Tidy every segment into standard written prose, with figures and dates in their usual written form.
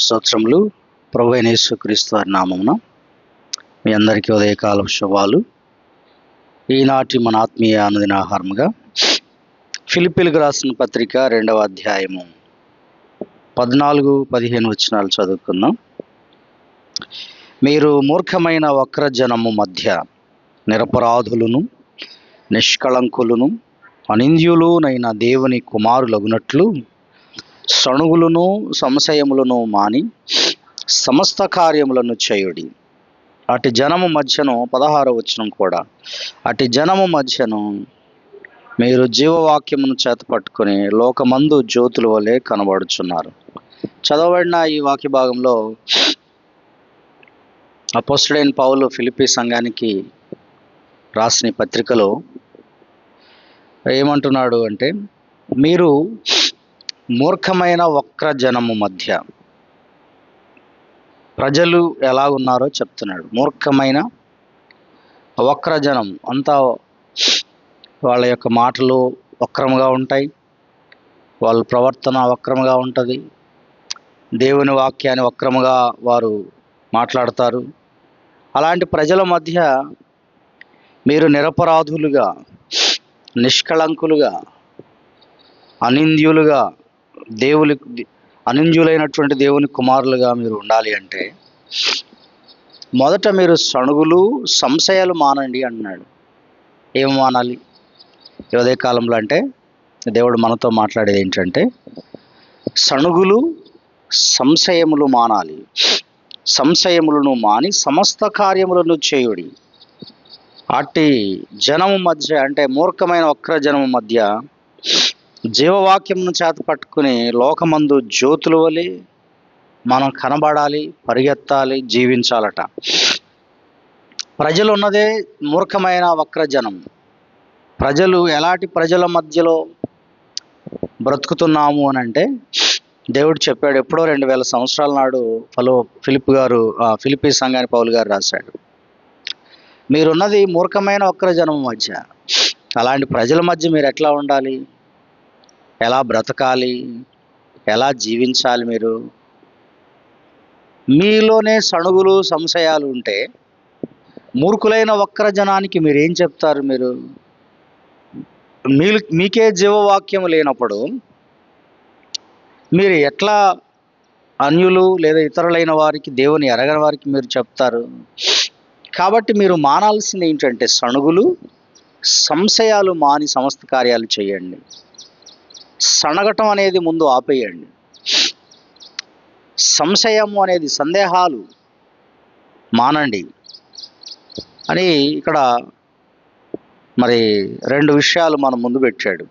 స్తోత్రములు. ప్రభువైన యేసుక్రీస్తు వారి నామమున మీ అందరికీ ఉదయకాల శుభాలు. ఈనాటి మన ఆత్మీయ అనుదిన ఆహారముగా ఫిలిప్పీలకు రాసిన పత్రిక 2వ అధ్యాయము 14-15 వచనాలు చదువుకుందాం. మీరు మూర్ఖమైన వక్రజనము మధ్య నిరపరాధులను, నిష్కళంకులను, అనింద్యులునైన దేవుని కుమారులగునట్లు సణుగులను సంశయములను మాని సమస్త కార్యములను చేయుడి. అటు జనము మధ్యను 16వ వచనం కూడా, అటు జనము మధ్యను మీరు జీవవాక్యమును చేతపట్టుకొని లోకమందు జ్యోతుల వలె కనబడుచున్నారు. చదవబడిన ఈ వాక్య భాగంలో అపోస్తలుడైన పౌలు ఫిలిప్పీ సంఘానికి రాసిన పత్రికలో ఏమంటున్నాడు అంటే, మీరు మూర్ఖమైన వక్రజనము మధ్య, ప్రజలు ఎలా ఉన్నారో చెప్తున్నాడు. మూర్ఖమైన వక్రజనం అంతా వాళ్ళ యొక్క మాటలు వక్రముగా ఉంటాయి, వాళ్ళ ప్రవర్తన వక్రముగా ఉంటుంది, దేవుని వాక్యాన్ని వక్రముగా వారు మాట్లాడతారు. అలాంటి ప్రజల మధ్య మీరు నిరపరాధులుగా, నిష్కళంకులుగా, అనింద్యులుగా, అనింద్యులైనటువంటి దేవుని కుమారులుగా మీరు ఉండాలి అంటే మొదట మీరు సణుగులు సంశయాలు మానండి అంటున్నాడు. ఏం మానాలి ఈ ఉదయ కాలంలో అంటే దేవుడు మనతో మాట్లాడేది ఏంటంటే, సణుగులు సంశయములు మానాలి. సంశయములను మాని సమస్త కార్యములను చేయుడి. అట్టి జనము మధ్య అంటే మూర్ఖమైన వక్ర జనము మధ్య జీవవాక్యమును చేత పట్టుకుని లోకమందు జ్యోతుల వలె మనం కనబడాలి, పరిగెత్తాలి, జీవించాలట. ప్రజలు ఉన్నదే మూర్ఖమైన వక్రజనం. ప్రజలు ఎలాంటి ప్రజల మధ్యలో బ్రతుకుతున్నాము అని అంటే, దేవుడు చెప్పాడు ఎప్పుడో 2000 సంవత్సరాల నాడు ఫిలిప్పీ సంఘానికి పౌలు గారు రాశాడు, మీరున్నది మూర్ఖమైన వక్రజనం మధ్య. అలాంటి ప్రజల మధ్య మీరు ఎట్లా ఉండాలి, ఎలా బ్రతకాలి, ఎలా జీవించాలి? మీలోనే సణుగులు సంశయాలు ఉంటే మూర్ఖులైన వక్రజనానికి మీరు ఏం చెప్తారు? మీకే జీవవాక్యం లేనప్పుడు మీరు ఎట్లా అన్యులు లేదా ఇతరులైన వారికి, దేవుని ఎరగని వారికి మీరు చెప్తారు? కాబట్టి మీరు మానాల్సింది ఏంటంటే సణుగులు సంశయాలు మాని సమస్త కార్యాలు చేయండి. సణగటం అనేది ముందు ఆపేయండి. సంశయము అనేది, సందేహాలు మానండి అని ఇక్కడ మరి 2 విషయాలు మన ముందు పెట్టాడు.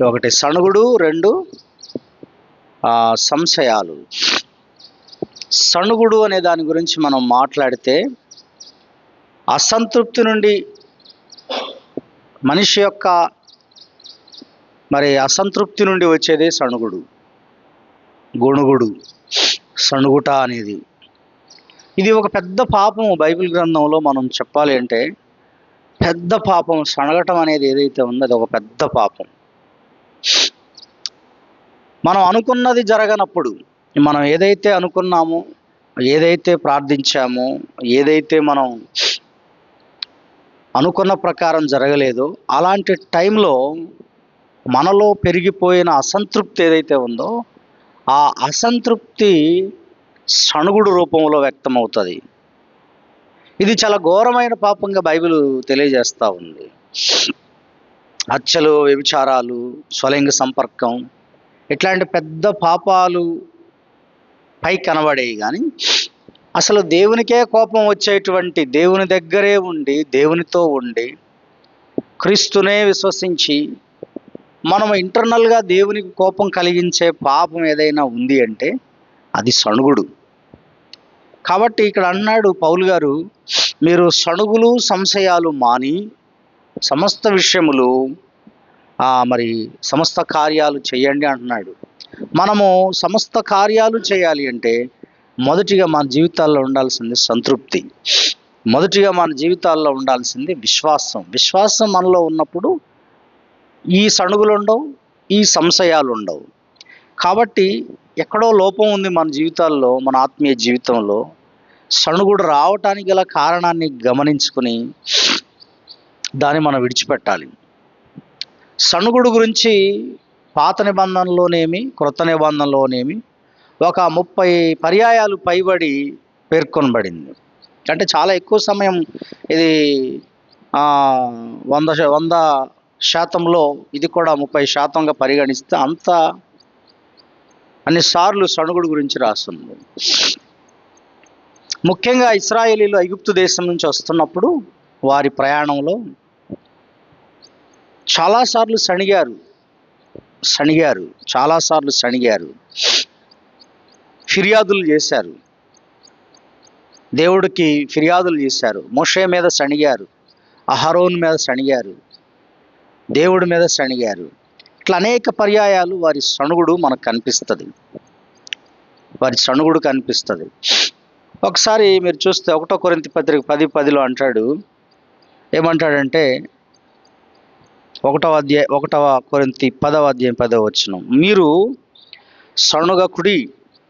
ఒకటి సణుగుడు, 2 సంశయాలు. సణుగుడు అనే దాని గురించి మనం మాట్లాడితే, అసంతృప్తి నుండి మనిషి యొక్క అసంతృప్తి నుండి వచ్చేదే సణుగుడు, గొణుగుడు, సణుగుట అనేది. ఇది ఒక పెద్ద పాపము. బైబిల్ గ్రంథంలో మనం చెప్పాలి అంటే పెద్ద పాపం. సణగటం అనేది ఏదైతే ఉందో అది ఒక పెద్ద పాపం. మనం అనుకున్నది జరగనప్పుడు, మనం ఏదైతే అనుకున్నామో, ఏదైతే ప్రార్థించామో, ఏదైతే మనం అనుకున్న ప్రకారం జరగలేదో అలాంటి టైంలో మనలో పెరిగిపోయిన అసంతృప్తి ఏదైతే ఉందో ఆ అసంతృప్తి సణుగుడు రూపంలో వ్యక్తమవుతుంది. ఇది చాలా ఘోరమైన పాపంగా బైబిల్ తెలియజేస్తూ ఉంది. హత్యలు, వ్యభిచారాలు, స్వలింగ సంపర్కం, ఇట్లాంటి పెద్ద పాపాలు పై కనబడేవి. కానీ అసలు దేవునికే కోపం వచ్చేటువంటి, దేవుని దగ్గరే ఉండి, దేవునితో ఉండి, క్రీస్తునే విశ్వసించి మనం ఇంటర్నల్గా దేవునికి కోపం కలిగించే పాపం ఏదైనా ఉంది అంటే అది సణుగుడు. కాబట్టి ఇక్కడ అన్నాడు పౌలు గారు, మీరు సణుగులు సంశయాలు మాని సమస్త విషయములు సమస్త కార్యాలు చేయండి అంటున్నాడు. మనము సమస్త కార్యాలు చేయాలి అంటే మొదటిగా మన జీవితాల్లో ఉండాల్సింది సంతృప్తి. మొదటిగా మన జీవితాల్లో ఉండాల్సింది విశ్వాసం. విశ్వాసం మనలో ఉన్నప్పుడు ఈ సణుగులు ఉండవు, ఈ సంశయాలు ఉండవు. కాబట్టి ఎక్కడో లోపం ఉంది మన జీవితాల్లో, మన ఆత్మీయ జీవితంలో. సణుగుడు రావటానికి గల కారణాన్ని గమనించుకుని దాన్ని మనం విడిచిపెట్టాలి. సణుగుడు గురించి పాత నిబంధనలోనేమి క్రొత్త నిబంధనలోనేమి ఒక 30 పర్యాయాలు పైబడి పేర్కొనబడింది. అంటే చాలా ఎక్కువ సమయం ఇది 100% ఇది కూడా 30%గా పరిగణిస్తే అంత అన్నిసార్లు సణుగుడు గురించి రాస్తుంది. ముఖ్యంగా ఇశ్రాయేలీలు ఐగుప్తు దేశం నుంచి వస్తున్నప్పుడు వారి ప్రయాణంలో చాలాసార్లు సణిగారు, ఫిర్యాదులు చేశారు, దేవుడికి ఫిర్యాదులు చేశారు. మోషే మీద సణిగారు, అహరోన్ మీద సణిగారు, దేవుడి మీద సణిగారు. ఇట్లా అనేక పర్యాయాలు వారి సణుగుడు మనకు కనిపిస్తుంది. ఒకసారి మీరు చూస్తే 1 కొరింథీ పత్రిక 10:10 అంటాడు, ఏమంటాడంటే 1 కొరింథీ 10:10 మీరు సణుగకుడి,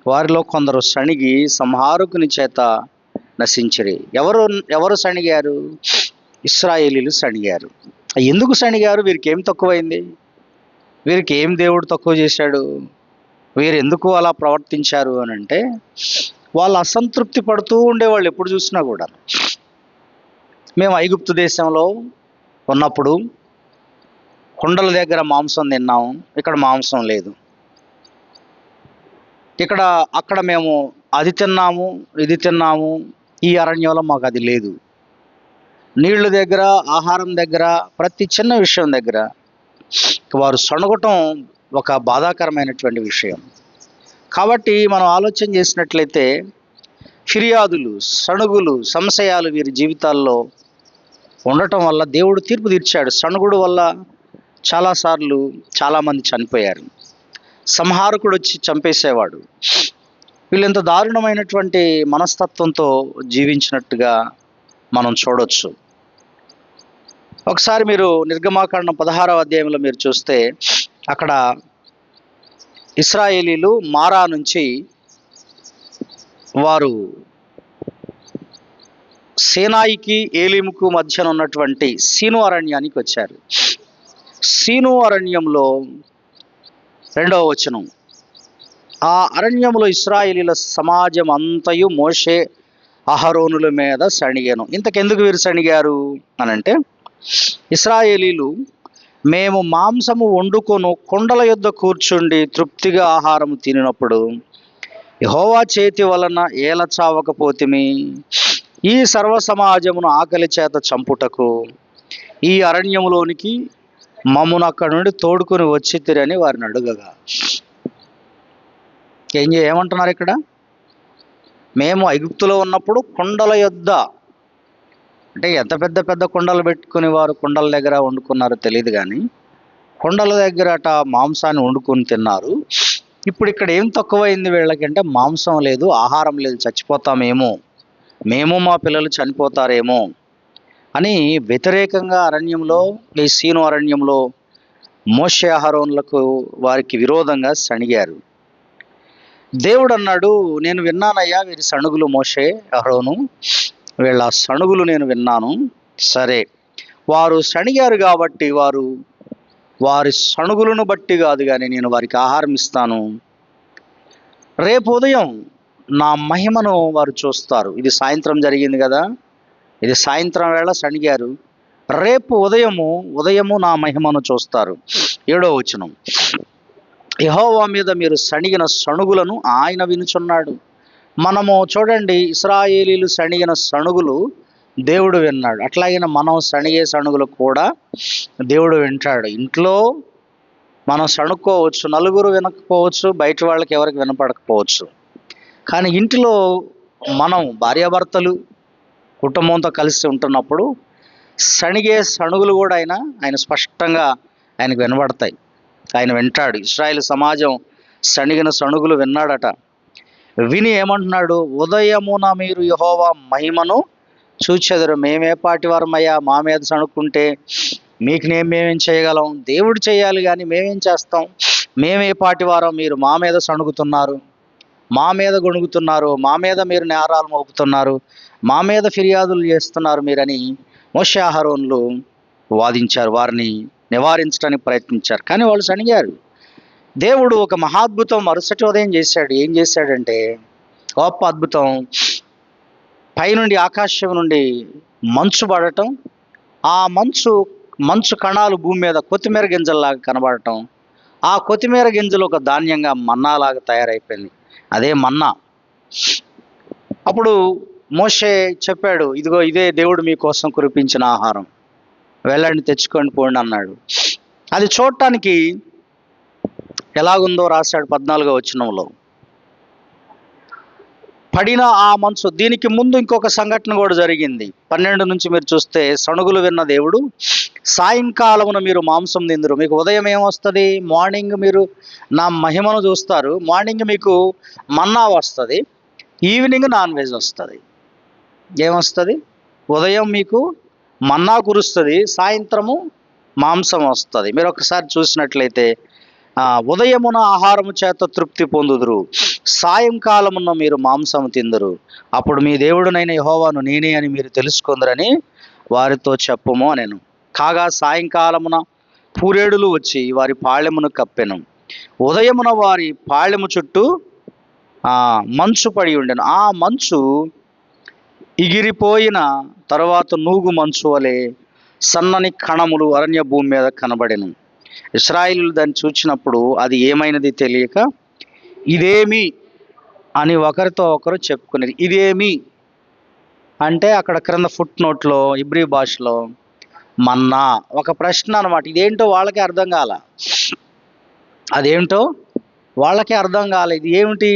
వారిలో కొందరు సణిగి సంహారకుని చేత నశించిరి. ఎవరు సణిగారు? ఇశ్రాయేలీలు సణిగారు. ఎందుకు సణిగారు? వీరికి ఏం తక్కువైంది? వీరికి ఏం దేవుడు తక్కువ చేశాడు? వీరు ఎందుకు అలా ప్రవర్తించారు అని అంటే, వాళ్ళు అసంతృప్తి పడుతూ ఉండేవాళ్ళు ఎప్పుడు చూసినా కూడా. మేము ఐగుప్తు దేశంలో ఉన్నప్పుడు కుండల దగ్గర మాంసం తిన్నాము, ఇక్కడ మాంసం లేదు. అక్కడ మేము అది తిన్నాము, ఇది తిన్నాము, ఈ అరణ్యంలో మాకు అది లేదు. నీళ్ళ దగ్గర, ఆహారం దగ్గర, ప్రతి చిన్న విషయం దగ్గర వారు సణుగటం ఒక బాధాకరమైనటువంటి విషయం. కాబట్టి మనం ఆలోచన చేసినట్లయితే ఫిర్యాదులు, సణుగులు, సంశయాలు వీరి జీవితాల్లో ఉండటం వల్ల దేవుడు తీర్పు తీర్చాడు. సణుగుడు వల్ల చాలాసార్లు చాలామంది చనిపోయారు. సంహారకుడు వచ్చి చంపేసేవాడు. వీళ్ళు ఎంత దారుణమైనటువంటి మనస్తత్వంతో జీవించినట్టుగా మనం చూడొచ్చు. ఒకసారి మీరు నిర్గమాకాండం 16వ అధ్యాయంలో మీరు చూస్తే అక్కడ ఇశ్రాయేలీలు మారా నుంచి వారు సేనాయికి ఏలీముకు మధ్యన ఉన్నటువంటి సీను అరణ్యానికి వచ్చారు. సీను అరణ్యంలో 2వ వచనం, ఆ అరణ్యంలో ఇశ్రాయేలీల సమాజం అంతయు మోషే అహరోనుల మీద సణిగాను. ఇంతకెందుకు వీరు సణిగారు అనంటే, ఇశ్రాయేలీలు మేము మాంసము వండుకొను కొండల యొద్ద కూర్చుండి తృప్తిగా ఆహారము తినినప్పుడు యెహోవా చేతి వలన ఏల చావకపోతిమి, ఈ సర్వ సమాజమును ఆకలి చేత చంపుటకు ఈ అరణ్యములోనికి మమ్మును అక్కడి నుండి తోడుకొని వచ్చితిరని వారిని అడుగగా, ఏమంటున్నారు ఇక్కడ? మేము ఐగుప్తులో ఉన్నప్పుడు కొండల యొద్ద, అంటే ఎంత పెద్ద పెద్ద కొండలు పెట్టుకుని వారు కొండల దగ్గర వండుకున్నారో తెలియదు, కానీ కొండల దగ్గర మాంసాన్ని వండుకొని తిన్నారు. ఇప్పుడు ఇక్కడ ఏం తక్కువైంది వీళ్ళకంటే, మాంసం లేదు, ఆహారం లేదు, చచ్చిపోతామేమో, మేము మా పిల్లలు చనిపోతారేమో అని వ్యతిరేకంగా అరణ్యంలో, ఈ సీను అరణ్యంలో మోషే అహరోనులకు వారికి విరోధంగా సణిగారు. దేవుడు అన్నాడు, నేను విన్నానయ్యా వీరి సణుగులు, మోషే అహరోను వీళ్ళ సణుగులు నేను విన్నాను. సరే, వారు సణిగారు కాబట్టి వారి సణుగులను బట్టి కాదు కానీ నేను వారికి ఆహారం ఇస్తాను. రేపు ఉదయం నా మహిమను వారు చూస్తారు. ఇది సాయంత్రం జరిగింది కదా, ఇది సాయంత్రం వేళ సణిగారు. రేపు ఉదయము నా మహిమను చూస్తారు. 7వ వచనం, యెహోవా మీద మీరు సణిగిన సణుగులను ఆయన వినుచున్నాడు. మనము చూడండి, ఇశ్రాయేలీలు సణిగిన సణుగులు దేవుడు విన్నాడు. అట్లాగిన మనం సణిగే సణుగులు కూడా దేవుడు వింటాడు. ఇంట్లో మనం సణుక్కోవచ్చు, నలుగురు వినకపోవచ్చు, బయట వాళ్ళకి ఎవరికి వినపడకపోవచ్చు, కానీ ఇంటిలో మనం భార్యాభర్తలు కుటుంబంతో కలిసి ఉంటున్నప్పుడు సణిగే సణుగులు కూడా ఆయన స్పష్టంగా ఆయనకు వినబడతాయి. ఆయన వింటాడు. ఇశ్రాయేలు సమాజం సణిగిన సణుగులు విన్నాడట. విని ఏమంటున్నాడు, ఉదయమున మీరు యెహోవా మహిమను చూచెదరు. మేమే పాటివారమయ్యా, మా మీద సణుక్కుంటే మీకు మేమేం చేయగలం? దేవుడు చేయాలి కానీ మేమేం చేస్తాం? మేమే పాటివారం, మీరు మా మీద సణుగుతున్నారు. మా మీద గొణుగుతున్నారు, మా మీద మీరు నేరాలు మోపుతున్నారు, మా మీద ఫిర్యాదులు చేస్తున్నారు మీరని మోషే అహరోనులు వాదించారు, వారిని నివారించడానికి ప్రయత్నించారు. కానీ వాళ్ళు సణిగారు. దేవుడు ఒక మహాద్భుతం మరుసటి ఉదయం చేశాడు. ఏం చేశాడంటే గొప్ప అద్భుతం. పైనుండి ఆకాశం నుండి మంచు పడటం, ఆ మంచు కణాలు భూమి మీద కొత్తిమీర గింజల్లాగా కనబడటం, ఆ కొత్తిమీర గింజలు ఒక ధాన్యంగా మన్నాలాగా తయారైపోయింది. అదే మన్నా. అప్పుడు మోషే చెప్పాడు, ఇదిగో ఇదే దేవుడు మీకోసం కురిపించిన ఆహారం, వెళ్ళండి తెచ్చుకొని పోండి అన్నాడు. అది చూడటానికి ఎలాగుందో రాశాడు 14వ వచనంలో. పడిన ఆ మంచు, దీనికి ముందు ఇంకొక సంఘటన కూడా జరిగింది. 12 నుంచి మీరు చూస్తే, సణుగులు విన్న దేవుడు, సాయంకాలమున మీరు మాంసం తిందురు. మీకు ఉదయం ఏమొస్తుంది? మార్నింగ్ మీరు నా మహిమను చూస్తారు, మార్నింగ్ మీకు మన్నా వస్తుంది, ఈవినింగ్ నాన్ వెజ్ వస్తుంది. ఏమొస్తుంది? ఉదయం మీకు మన్నా కురుస్తుంది, సాయంత్రము మాంసం వస్తుంది. మీరు ఒకసారి చూసినట్లయితే, ఉదయమున ఆహారము చేత తృప్తి పొందుదురు, సాయంకాలమున మీరు మాంసం తిందురు, అప్పుడు మీ దేవుడునైన యెహోవాను నేనే అని మీరు తెలుసుకుందరని వారితో చెప్పుము అనెను. కాగా సాయంకాలమున పూరేడులు వచ్చి వారి పాళెమును కప్పెను. ఉదయమున వారి పాళెము చుట్టూ మంచు పడి ఉండెను. ఆ మంచు ఎగిరిపోయిన తర్వాత నూగు మంచు వలె సన్నని కణములు అరణ్య భూమి మీద కనబడెను. ఇశ్రాయేలీయులు దాన్ని చూచినప్పుడు అది ఏమైనది తెలియక ఇదేమి అని ఒకరితో ఒకరు చెప్పుకునేది. ఇదేమి అంటే అక్కడ క్రింద ఫుట్ నోట్లో ఇబ్రీ భాషలో మన్నా, ఒక ప్రశ్న అనమాట. ఇదేంటో వాళ్ళకే అర్థం కాల, అదేంటో వాళ్ళకే అర్థం కాలే. ఇది ఏమిటి?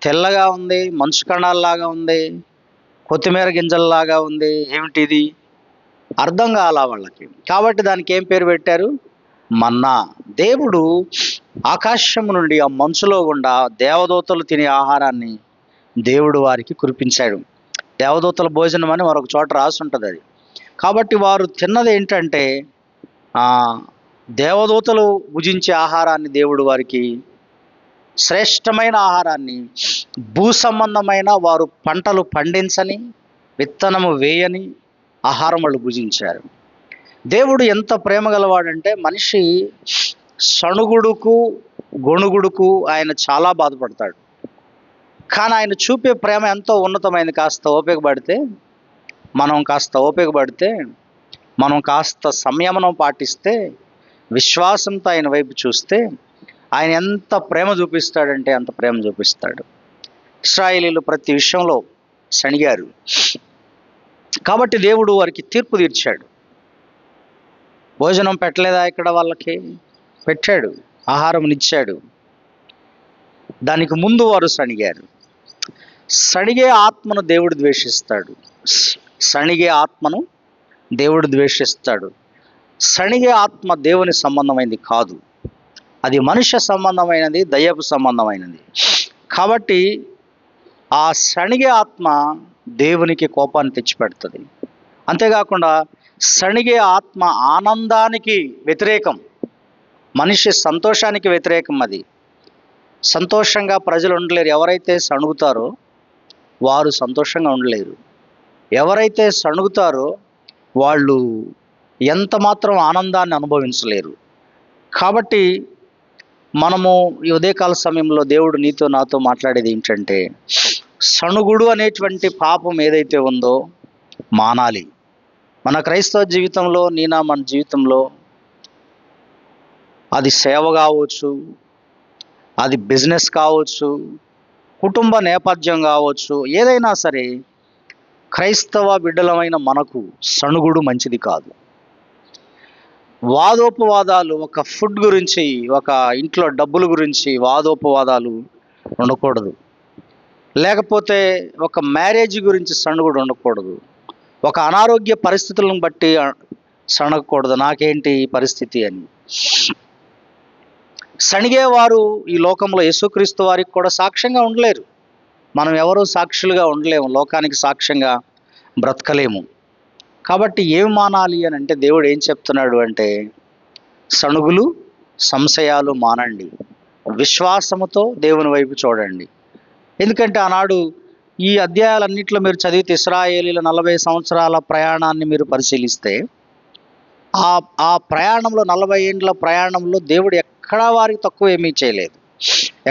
తెల్లగా ఉంది, మంచు కణాల్లాగా ఉంది, కొత్తిమీర గింజల్లాగా ఉంది, ఏమిటిది? అర్థం కాల వాళ్ళకి. కాబట్టి దానికి ఏం పేరు పెట్టారు? మన్నా. దేవుడు ఆకాశం నుండి ఆ మంచులో గుండా దేవదూతలు తినే ఆహారాన్ని దేవుడు వారికి కురిపించాడు. దేవదూతల భోజనం అని మరొక చోట రాసి ఉంటుంది అది. కాబట్టి వారు తిన్నది ఏంటంటే దేవదూతలు భుజించే ఆహారాన్ని దేవుడు వారికి, శ్రేష్టమైన ఆహారాన్ని, భూ సంబంధమైన వారు పంటలు పండించని, విత్తనము వేయని ఆహారం వాళ్ళు భుజించారు. దేవుడు ఎంత ప్రేమ గలవాడంటే, మనిషి సణుగుడుకు గొణుగుడుకు ఆయన చాలా బాధపడతాడు. కానీ ఆయన చూపే ప్రేమ ఎంతో ఉన్నతమైంది. కాస్త ఓపిక పడితే, మనం కాస్త సంయమనం పాటిస్తే, విశ్వాసంతో ఆయన వైపు చూస్తే ఆయన ఎంత ప్రేమ చూపిస్తాడంటే అంత ప్రేమ చూపిస్తాడు. ఇశ్రాయేలీయులు ప్రతి విషయంలో సణిగారు. కాబట్టి దేవుడు వారికి తీర్పు తీర్చాడు. భోజనం పెట్టలేదా ఇక్కడ వాళ్ళకి? పెట్టాడు, ఆహారం ఇచ్చాడు. దానికి ముందు వారు సణిగారు. సణిగే ఆత్మను దేవుడు ద్వేషిస్తాడు. సణిగే ఆత్మను దేవుడు ద్వేషిస్తాడు. సణిగే ఆత్మ దేవుని సంబంధమైనది కాదు, అది మనుష్య సంబంధమైనది, దయ్యపు సంబంధమైనది. కాబట్టి ఆ సణిగే ఆత్మ దేవునికి కోపాన్ని తెచ్చిపెడుతుంది. అంతేకాకుండా సణిగే ఆత్మ ఆనందానికి వ్యతిరేకం, మనిషి సంతోషానికి వ్యతిరేకం. అది సంతోషంగా ప్రజలు ఉండలేరు. ఎవరైతే సణుగుతారో వారు సంతోషంగా ఉండలేరు. ఎవరైతే సణుగుతారో వాళ్ళు ఎంత మాత్రం ఆనందాన్ని అనుభవించలేరు. కాబట్టి మనము ఈ ఉదయకాల సమయంలో దేవుడు నీతో నాతో మాట్లాడేది ఏంటంటే, సణుగుడు అనేటువంటి పాపం ఏదైతే ఉందో మానాలి. మన క్రైస్తవ జీవితంలో, మన జీవితంలో అది సేవ కావచ్చు, అది బిజినెస్ కావచ్చు, కుటుంబ నేపథ్యం కావచ్చు, ఏదైనా సరే క్రైస్తవ బిడ్డలమైన మనకు సణుగుడు మంచిది కాదు. వాదోపవాదాలు, ఒక ఫుడ్ గురించి, ఒక ఇంట్లో డబ్బుల గురించి వాదోపవాదాలు ఉండకూడదు. లేకపోతే ఒక మ్యారేజ్ గురించి సణుగుడు ఉండకూడదు. ఒక అనారోగ్య పరిస్థితులను బట్టి సణగకూడదు, నాకేంటి పరిస్థితి అని. సణిగేవారు ఈ లోకంలో యేసుక్రీస్తు వారికి కూడా సాక్ష్యంగా ఉండలేరు. మనం ఎవరు సాక్షులుగా ఉండలేము, లోకానికి సాక్ష్యంగా బ్రతకలేము. కాబట్టి ఏమి మానాలి అని అంటే, దేవుడు ఏం చెప్తున్నాడు అంటే, సణుగులు సంశయాలు మానండి, విశ్వాసముతో దేవుని వైపు చూడండి, ఎందుకంటే ఆనాడు ఈ అధ్యాయాలన్నింటిలో మీరు చదివితే ఇశ్రాయేలీల 40 సంవత్సరాల ప్రయాణాన్ని మీరు పరిశీలిస్తే ఆ ఆ ప్రయాణంలో 40 ఏండ్ల ప్రయాణంలో దేవుడు ఎక్కడా వారికి తక్కువ ఏమీ చేయలేదు,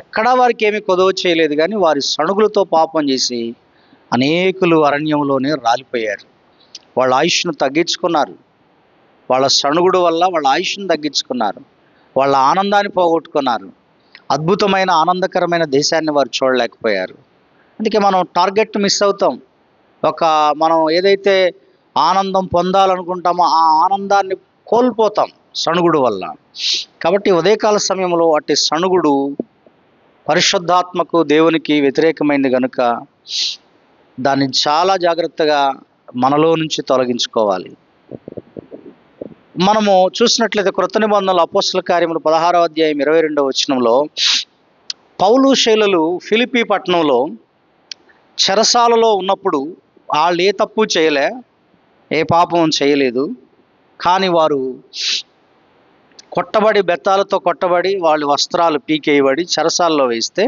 ఎక్కడా వారికి ఏమీ కొదవ చేయలేదు. కానీ వారి సణుగులతో పాపం చేసి అనేకులు అరణ్యంలోనే రాలిపోయారు. వాళ్ళ ఆయుష్ను తగ్గించుకున్నారు. వాళ్ళ సణుగుడు వల్ల వాళ్ళ ఆయుష్ను తగ్గించుకున్నారు. వాళ్ళ ఆనందాన్ని పోగొట్టుకున్నారు. అద్భుతమైన ఆనందకరమైన దేశాన్ని వారు చూడలేకపోయారు. అందుకే మనం టార్గెట్ మిస్ అవుతాం. మనం ఏదైతే ఆనందం పొందాలనుకుంటామో ఆ ఆనందాన్ని కోల్పోతాం సణుగుడు వల్ల. కాబట్టి ఉదయకాల సమయంలో అట్టి సణుగుడు పరిశుద్ధాత్మకు దేవునికి వ్యతిరేకమైంది కనుక దాన్ని చాలా జాగ్రత్తగా మనలో నుంచి తొలగించుకోవాలి. మనము చూసినట్లయితే క్రొత్త నిబంధనలు అపోస్తల కార్యములు 16వ అధ్యాయం 22వ వచనంలో పౌలు శైలులు ఫిలిప్పీ పట్టణంలో చెరసాలలో ఉన్నప్పుడు వాళ్ళు ఏ తప్పు చేయలే, ఏ పాపం చేయలేదు. కానీ వారు కొట్టబడి, బెత్తాలతో కొట్టబడి, వాళ్ళ వస్త్రాలు పీకేయబడి చెరసాలలో వేస్తే,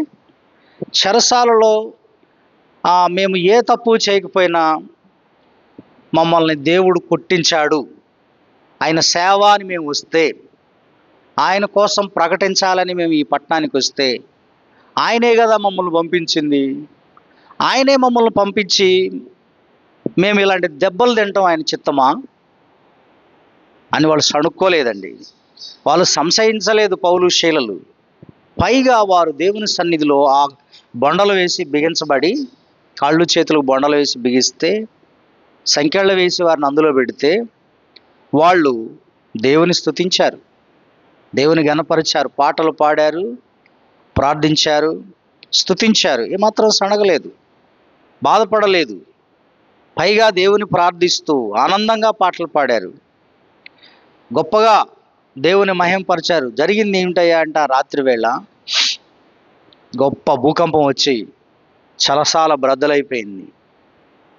చెరసాలలో మేము ఏ తప్పు చేయకపోయినా మమ్మల్ని దేవుడు కొట్టించాడు, ఆయన సేవ అని మేము వస్తే, ఆయన కోసం ప్రకటించాలని మేము ఈ పట్టణానికి వస్తే, ఆయనే కదా మమ్మల్ని పంపించింది, ఆయనే మమ్మల్ని పంపించి మేము ఇలాంటి దెబ్బలు తింటాం ఆయన చిత్తమా అని వాళ్ళు సణుక్కోలేదండి. వాళ్ళు సంశయించలేదు పౌలు శీలలు. పైగా వారు దేవుని సన్నిధిలో ఆ బొండలు వేసి బిగించబడి, కాళ్ళు చేతులకు బొండలు వేసి బిగిస్తే, సంకెళ్ళు వేసి వారిని అందులో పెడితే వాళ్ళు దేవుని స్తుతించారు, దేవుని ఘనపరిచారు, పాటలు పాడారు, ప్రార్థించారు, స్తుతించారు. ఏమాత్రం సణగలేదు, బాధపడలేదు. పైగా దేవుని ప్రార్థిస్తూ ఆనందంగా పాటలు పాడారు, గొప్పగా దేవుని మహింపరిచారు. జరిగింది ఏమిటయ్యా అంటే రాత్రి వేళ గొప్ప భూకంపం వచ్చి చెరసాల బ్రద్దలైపోయింది.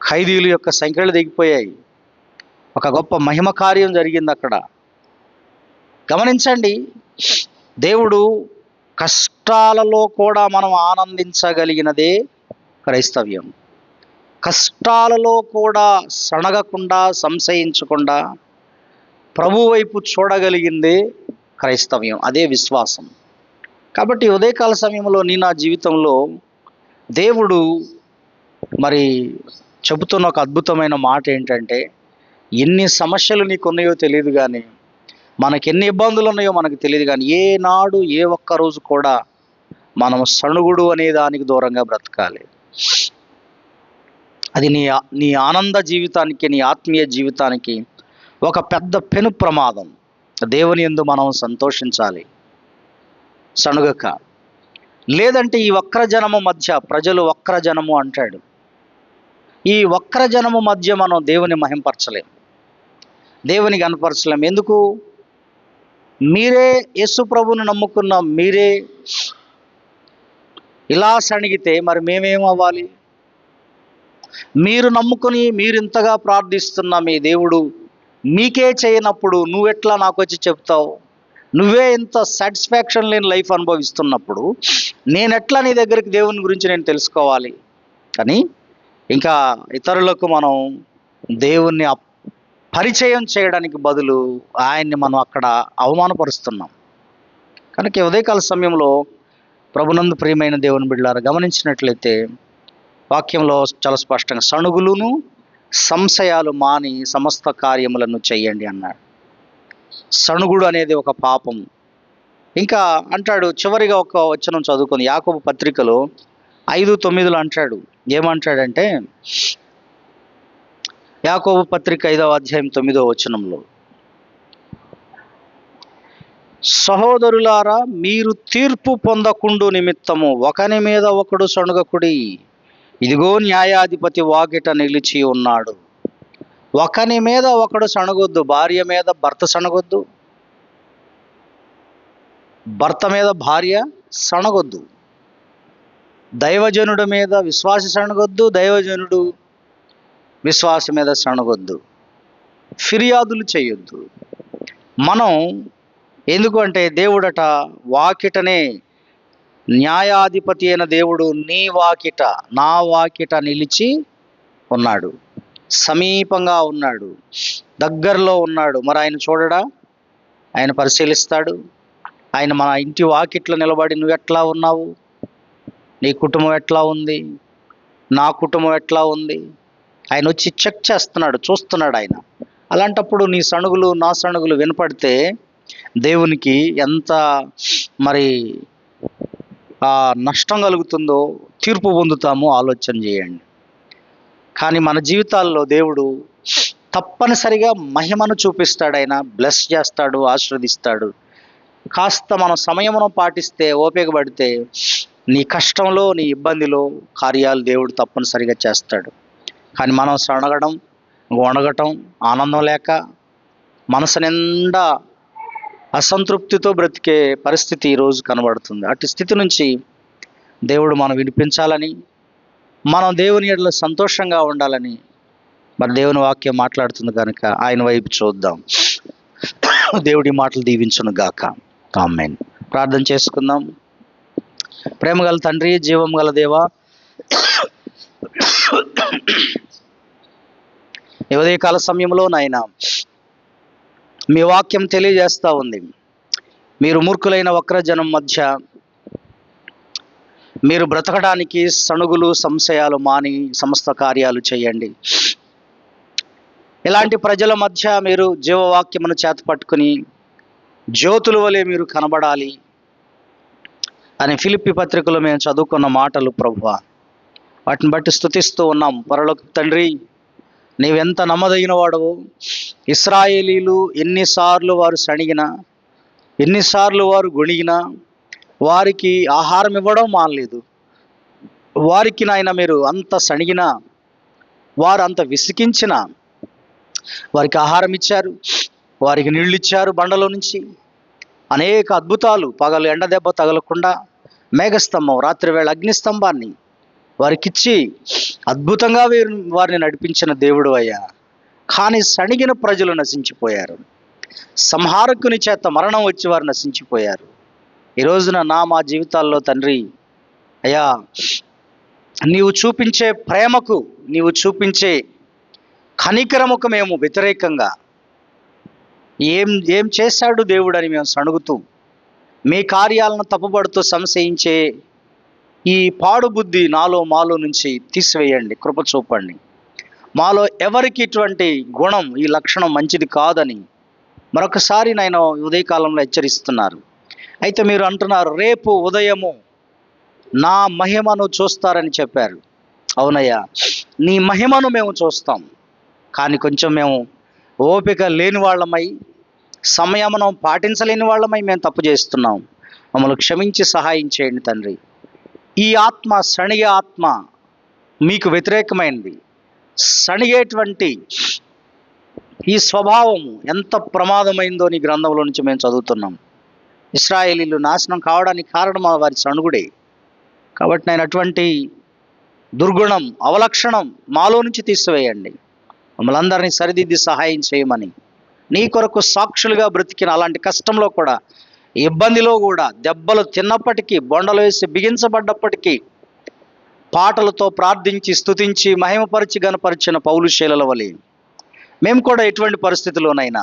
ఖైదీల యొక్క సంఖ్యలు దిగిపోయాయి. ఒక గొప్ప మహిమ కార్యం జరిగింది అక్కడ. గమనించండి, దేవుడు కష్టాలలో కూడా మనం ఆనందించగలిగినదే క్రైస్తవ్యం. కష్టాలలో కూడా సణగకుండా, సంశయించకుండా ప్రభు వైపు చూడగలిగిందే క్రైస్తవ్యం, అదే విశ్వాసం. కాబట్టి ఉదయకాల సమయంలో నా జీవితంలో దేవుడు మరి చెబుతున్న ఒక అద్భుతమైన మాట ఏంటంటే, ఎన్ని సమస్యలు నీకు ఉన్నాయో తెలియదు కానీ, మనకి ఎన్ని ఇబ్బందులు ఉన్నాయో మనకు తెలియదు కానీ, ఏనాడు ఏ ఒక్క రోజు కూడా మనం సణుగుడు అనే దానికి దూరంగా బ్రతకాలి. అది నీ ఆనంద జీవితానికి, నీ ఆత్మీయ జీవితానికి ఒక పెద్ద పెను ప్రమాదం. దేవుని యందు మనం సంతోషించాలి, సణుగక. లేదంటే ఈ వక్రజనము మధ్య, ప్రజలు వక్రజనము అంటాడు, ఈ వక్రజనము మధ్య మనం దేవుని మహింపరచలేం, దేవుని కనపరచలేం. ఎందుకు? మీరే యేసు ప్రభువుని నమ్ముకున్న మీరే ఇలా సణిగితే మరి మేమేం అవ్వాలి? మీరు నమ్ముకుని మీరు ఇంతగా ప్రార్థిస్తున్న మీ దేవుడు మీకే చేయనప్పుడు నువ్వెట్లా నాకు వచ్చి చెప్తావు? నువ్వే ఇంత సాటిస్ఫాక్షన్ లేని లైఫ్ అనుభవిస్తున్నప్పుడు నేనెట్లా నీ దగ్గరికి దేవుని గురించి నేను తెలుసుకోవాలి? కానీ ఇంకా ఇతరులకు మనం దేవుణ్ణి పరిచయం చేయడానికి బదులు ఆయన్ని మనం అక్కడ అవమానపరుస్తున్నాం. కనుక ఉదయకాల సమయంలో ప్రభునందు ప్రియమైన దేవుని బిడ్డలారా, గమనించినట్లయితే వాక్యంలో చాలా స్పష్టంగా సణుగులును సంశయాలు మాని సమస్త కార్యములను చెయ్యండి అన్నాడు. సణుగుడు అనేది ఒక పాపం. ఇంకా అంటాడు, చివరిగా ఒక వచనం చదువుకుంది, యాకోబు పత్రికలో 5:9 అంటాడు. ఏమంటాడంటే, యాకోబు పత్రిక 5వ అధ్యాయం 9వ వచనంలో, సహోదరులారా, మీరు తీర్పు పొందకుండు నిమిత్తము ఒకని మీద ఒకడు సణుగకుడి, ఇదిగో న్యాయాధిపతి వాకిట నిలిచి ఉన్నాడు. ఒకని మీద ఒకడు సణగొద్దు. భార్య మీద భర్త సణగొద్దు, భర్త మీద భార్య సణగొద్దు, దైవజనుడి మీద విశ్వాసి సణగొద్దు, దైవజనుడు విశ్వాసి మీద సణగొద్దు. ఫిర్యాదులు చేయొద్దు. మనం ఎందుకు అంటే, దేవుడట వాకిటనే న్యాయాధిపతి అయిన దేవుడు నీ వాకిట నా వాకిట నిలిచి ఉన్నాడు, సమీపంగా ఉన్నాడు, దగ్గరలో ఉన్నాడు. మరి ఆయన చూడడా? ఆయన పరిశీలిస్తాడు. ఆయన మన ఇంటి వాకిట్లో నిలబడి నువ్వు ఎట్లా ఉన్నావు, నీ కుటుంబం ఎట్లా ఉంది, నా కుటుంబం ఎట్లా ఉంది, ఆయన వచ్చి చెక్ చేస్తున్నాడు, చూస్తున్నాడు ఆయన. అలాంటప్పుడు నీ సణుగులు నా సణుగులు వినపడితే దేవునికి ఎంత మరి నష్టం కలుగుతుందో, తీర్పు పొందుతామో ఆలోచన చేయండి. కానీ మన జీవితాల్లో దేవుడు తప్పనిసరిగా మహిమను చూపిస్తాడు. ఆయన బ్లెస్ చేస్తాడు, ఆశీర్వదిస్తాడు. కాస్త మనం సమయమును పాటిస్తే, ఓపిక పడితే నీ కష్టంలో, నీ ఇబ్బందిలో కార్యాలు దేవుడు తప్పనిసరిగా చేస్తాడు. కానీ మనం సణగడం, వణగటం, ఆనందం లేక మనసు నిండా అసంతృప్తితో బ్రతికే పరిస్థితి ఈరోజు కనబడుతుంది. అటు స్థితి నుంచి దేవుడు మనం విడిపించాలని, మనం దేవుని ఎడల సంతోషంగా ఉండాలని మరి దేవుని వాక్యం మాట్లాడుతుంది కనుక ఆయన వైపు చూద్దాం. దేవుడి మాటలు దీవించును గాక. ఆమేన్. ప్రార్థన చేసుకుందాం. ప్రేమగల తండ్రి, జీవం గల దేవా, ఈ ఉదయకాల సమయంలో నాయన మీ వాక్యం తెలియజేస్తూ ఉంది. మీరు మూర్ఖులైన వక్రజనం మధ్య మీరు బ్రతకడానికి సణుగులు సంశయాలు మాని సమస్త కార్యాలు చేయండి. ఇలాంటి ప్రజల మధ్య మీరు జీవవాక్యమును చేత పట్టుకుని జ్యోతుల వలె మీరు కనబడాలి అని ఫిలిప్పీ పత్రికలో మేము చదువుకున్న మాటలు ప్రభువా, వాటిని బట్టి స్తుతిస్తూ ఉన్నాం. పరలోక తండ్రి, నీవెంత నమ్మదగిన వాడవు. ఇశ్రాయేలీలు ఎన్నిసార్లు వారు సణిగినా, ఎన్నిసార్లు వారు గొణిగినా వారికి ఆహారం ఇవ్వడం మానలేదు. వారికి నాయన మీరు అంత సణిగినా, వారు అంత విసికించినా వారికి ఆహారం ఇచ్చారు, వారికి నీళ్ళు ఇచ్చారు బండలో నుంచి. అనేక అద్భుతాలు, పగలు ఎండ దెబ్బ తగలకుండా మేఘస్తంభం, రాత్రి వేళ అగ్నిస్తంభాన్ని వారికిచ్చి అద్భుతంగా వారిని నడిపించిన దేవుడు అయ్యా. కానీ సణిగిన ప్రజలు నశించిపోయారు. సంహారకుని చేత మరణం వచ్చి వారు నశించిపోయారు. ఈ రోజున మా జీవితాల్లో తండ్రి అయ్యా, నీవు చూపించే ప్రేమకు, నీవు చూపించే కనికరముకు మేము వ్యతిరేకంగా ఏం చేశాడు దేవుడు అని మేము సణుగుతూ, మీ కార్యాలను తప్పుపడుతూ సంశయించే ఈ పాడు బుద్ధి నాలో మాలో నుంచి తీసివేయండి, కృప చూపండి. మాలో ఎవరికి ఇటువంటి గుణం, ఈ లక్షణం మంచిది కాదని మరొకసారి నేను ఉదయకాలంలో హెచ్చరిస్తున్నారు. అయితే మీరు అంటున్నారు, రేపు ఉదయము నా మహిమను చూస్తారని చెప్పారు. అవునయ్యా, నీ మహిమను మేము చూస్తాం. కానీ కొంచెం మేము ఓపిక లేని వాళ్ళమై, సమయమును పాటించలేని వాళ్ళమై మేము తప్పు చేస్తున్నాం. మమ్మల్ని క్షమించి సహాయం చేయండి తండ్రి. ఈ ఆత్మ, సణిగే ఆత్మ మీకు వ్యతిరేకమైనది. సణిగేటువంటి ఈ స్వభావం ఎంత ప్రమాదమైందో నీ గ్రంథంలో నుంచి మేము చదువుతున్నాం. ఇశ్రాయేలీలు నాశనం కావడానికి కారణం వారి సణుగుడే. కాబట్టి నేను అటువంటి దుర్గుణం, అవలక్షణం మాలో నుంచి తీసివేయండి. మమ్మల్ని అందరినీ సరిదిద్ది సహాయం చేయమని, నీ కొరకు సాక్షులుగా బ్రతికిన అలాంటి కష్టంలో కూడా, ఇబ్బందిలో కూడా, దెబ్బలు తిన్నప్పటికీ, బొండలు వేసి బిగించబడ్డప్పటికీ పాటలతో ప్రార్థించి స్తుతించి మహిమపరిచి గనపరిచిన పౌలు శీలల వలె మేము కూడా ఎటువంటి పరిస్థితుల్లోనైనా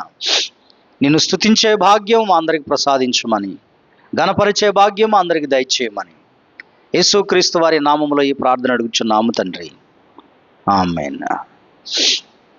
నిన్ను స్తుతించే భాగ్యం మా అందరికి ప్రసాదించమని, గణపరిచే భాగ్యం మా అందరికి దయచేయమని యేసుక్రీస్తు వారి నామములో ఈ ప్రార్థన అడుగుచున్నాము తండ్రి. ఆమేన్.